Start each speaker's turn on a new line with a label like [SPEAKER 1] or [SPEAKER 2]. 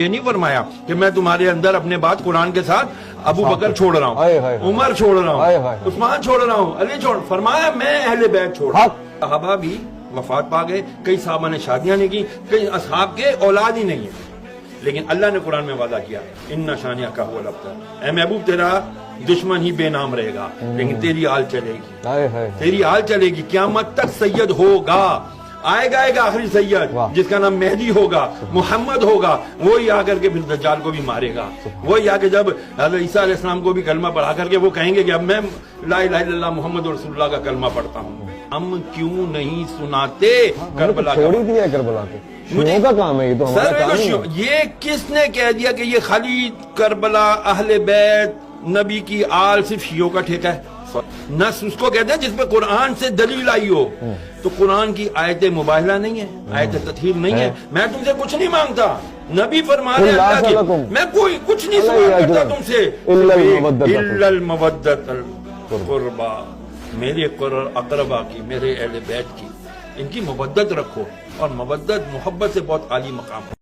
[SPEAKER 1] یہ نہیں فرمایا کہ میں تمہارے اندر اپنے بات قرآن کے ساتھ ابو بکر چھوڑ رہا ہوں، عمر چھوڑ رہا ہوں، عثمان چھوڑ رہا ہوں، علی چھوڑ، فرمایا میں اہل بیت چھوڑ رہا ہوں۔ صحابہ بھی وفات پا گئے، کئی صحابہ نے شادیاں نہیں کی، کئی اصحاب کے اولاد ہی نہیں ہیں، لیکن اللہ نے قرآن میں وعدہ کیا ان شانیہ هو الابتر، اے محبوب تیرا دشمن ہی بے نام رہے گا لیکن تیری آل چلے گی، تیری آل چلے گی، قیامت تک سید ہوگا، آئے گا ایک آخری سید جس کا نام مہدی ہوگا، محمد ہوگا، وہی آ کر کے پھر دجال کو بھی مارے گا، وہی آ کے جب حضرت عیسیٰ علیہ السلام کو بھی کلمہ پڑھا کر کے وہ کہیں گے کہ اب میں لا الہ الا اللہ محمد رسول اللہ کا کلمہ پڑھتا ہوں۔ ہم کیوں نہیں سناتے کربلا کا؟
[SPEAKER 2] چھوڑی دیا کربلا کو، شیعوں کا کام ہے یہ، تو ہمارا کام نہیں ہے۔
[SPEAKER 1] یہ کس نے کہہ دیا کہ یہ خالی کربلا اہل بیت نبی کی آل صرف شیعوں کا ٹھیکہ ہے؟ نص اس کو کہتے ہیں جس پہ قرآن سے دلیل آئی ہو، تو قرآن کی آیت مباہلہ نہیں ہے، آیت تطہیر نہیں ہے، میں تم سے کچھ نہیں مانگتا، نبی فرما رہے اللہ کی، میں کوئی کچھ نہیں سوال کرتا تم سے، الا المودۃ القربا، میرے اقربا کی، میرے اہل بیت کی، ان کی مودت رکھو، اور مودت محبت سے بہت عالی مقام ہے۔